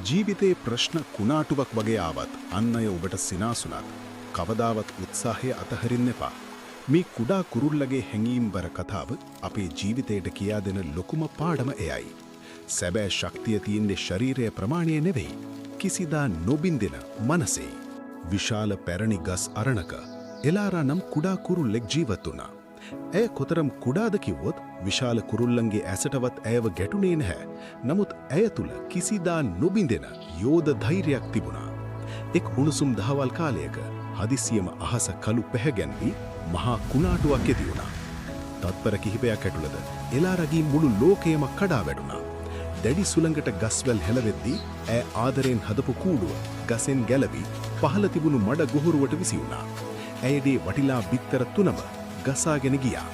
ජීවිතයේ ප්‍රශ්න කුණාටුවක් වගේ ආවත් අන් අය ඔබට සිනාසුනත් කවදාවත් උත්සාහය අතහරින්න එපා. මේ කුඩා කුරුල්ලගේ හැඟීම්බර කතාව අපේ ජීවිතයට කියා දෙන ලොකුම පාඩම එයයි. සැබෑ ශක්තිය තියෙන්නේ ශරීරයේ ප්‍රමාණය නෙවෙයි. කිසිදා නොබින්දෙන මනසෙයි. විශාල පැරණි ගස් අරණක එලාරා නම් කුඩා කුරුල්ලෙක් ජීවත් වුණා. ඇය කොතරම් කුඩාද කිව්වොත් විශාල කුරුල්ලන්ගේ ඇසටවත් ඇයව ගැටුනේ නැහැ. නමුත් ඇය තුල කිසිදා නොබින්දෙන යෝධ ධෛර්යයක් තිබුණා. එක් උණුසුම් දහවල් කාලයක හදිසියම අහස කළු පැහැගැන්වි මහා කුණාටුවක් ඇති වුණා. තත්පර කිහිපයක් ඇතුළත එලාරගේ මුළු ලෝකයම කඩා වැටුණා. දැඩි සුළඟට ගස්වැල් හැලවෙද්දී ඇය ආදරෙන් හදපු කූඩුව ගසෙන් ගැලවි පහළ තිබුණු මඩ ගොහරුවට විසි වුණා. ඇයගේ වටිලා බිත්තර තුනම ගසාගෙන ගියා.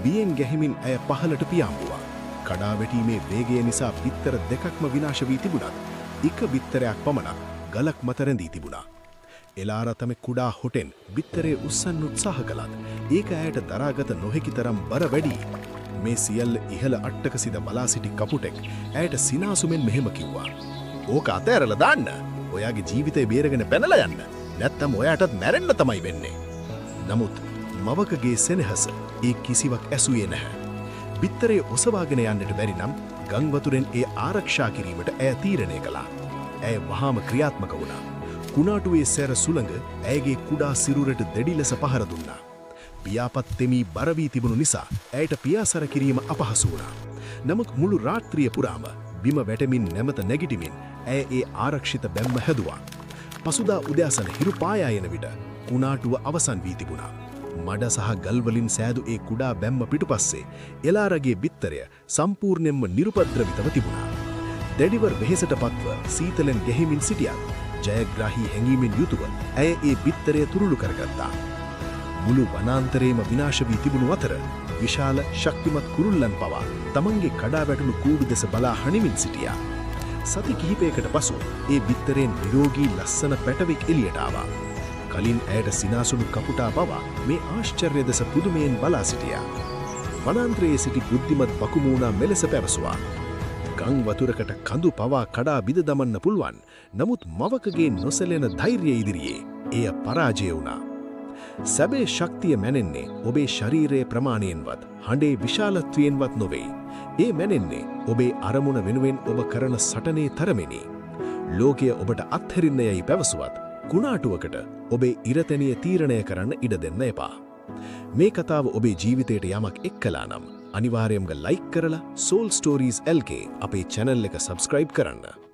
බියෙන් ගැහිමින් ඇය පහළට පියාඹුවා. කඩා වැටීමේ වේගය නිසා බිත්තර දෙකක්ම විනාශ වී තිබුණත් එක බිත්තරයක් පමණක් ගලක් මත රැඳී තිබුණා. එලාරා තම කුඩා හොටෙන් බිත්තරේ උස්සන්න උත්සාහ කළත් ඒක ඇයට දරාගත නොහැකි තරම් බර වැඩි. මේ සියල්ල ඉහළ අට්ටක සිට බලා සිටි කපුටෙක් ඇයට සිනාසුමෙන් මෙහෙම කිව්වා. ඕක අතෑරලා දාන්න. ඔයාගේ ජීවිතේ බේරගෙන පැනලා යන්න. නැත්තම් ඔයාටත් මැරෙන්න තමයි වෙන්නේ. නමුත් මවකගේ සෙනෙහස ඒ කිසිවක් ඇසුවේ නැහැ. බිත්තරේ ඔසවාගෙන යන්නට බැරි නම් ගං වතුරෙන් ඒ ආරක්ෂා කිරීමට ඇය තීරණය කළා. ඇය වහාම ක්‍රියාත්මක වුණා. කුණාටුවේ සැර සුළඟ ඇයගේ කුඩා සිරුරට දැඩි ලෙස පහර දුන්නා. පියාපත් තෙමී බර වී තිබුණු නිසා ඇයට පියාසර කිරීම අපහසු වුණා. නමුත් මුළු රාත්‍රිය පුරාම බිම වැටෙමින් නැමත නැගිටිමින් ඇය ඒ ආරක්ෂිත බැම්ම හැදුවා. පසුදා උදෑසන හිරු පායා යන විට කුණාටුව අවසන් වී තිබුණා. මඩ සහ ගල්වලින් සෑදු ඒ කුඩා බැම්ම පිටුපස්සේ එලාරගේ බිත්තරය සම්පූර්ණයෙන්ම නිරුපද්‍රවිතව තිබුණා. දැඩිවර වෙහෙසට පත්ව සීතලෙන් ගැහිමින් සිටියත් ජයග්‍රාහී හැඟීමෙන් යුතුව ඇය ඒ බිත්තරය තුරුළු කරගත්තා. මුළු වනාන්තරයේම විනාශ වී තිබුණු අතර විශාල ශක්තිමත් කුරුල්ලන් පවා තමන්ගේ කඩා වැටුණු කූඩු දෙස බලා හනිමින් සිටියා. සති කිහිපයකට පසු ඒ බිත්තරයෙන් නිරෝගී ලස්සන පැටවෙක් එළියට ආවා. කලින් ඇයට සිනාසුණු කපුටා පවා මේ ආශ්චර්ය දෙස පුදුමයෙන් බලා සිටියා. වනාන්තරයේ සිටි බුද්ධිමත් බකුමූණා මෙලෙස පැවසුවා. ගං වතුරකට කඳු පවා කඩා බිඳ දමන්න පුළුවන්. නමුත් මවකගේ නොසැලෙන ධෛර්යය ඉදිරියේ එය පරාජය වුණා. සැබෑ ශක්තිය මැනෙන්නේ ඔබේ ශරීරයේ ප්‍රමාණයෙන්වත් හඬේ විශාලත්වයෙන්වත් නොවේ. ඒ මැනෙන්නේ ඔබේ අරමුණ වෙනුවෙන් ඔබ කරන සටනේ තරමෙනි. ලෝකය ඔබට අත්හැරින්න යයි පැවසුවත් කුණාටුවකට ඔබේ ඉරතැනිය තීරණය කරන්න ඉඩ දෙන්න එපා. මේ කතාව ඔබේ ජීවිතයට යමක් එක්කලා නම් අනිවාර්යයෙන්ම ලයික් කරලා Soul Stories LK අපේ channel එක subscribe කරන්න.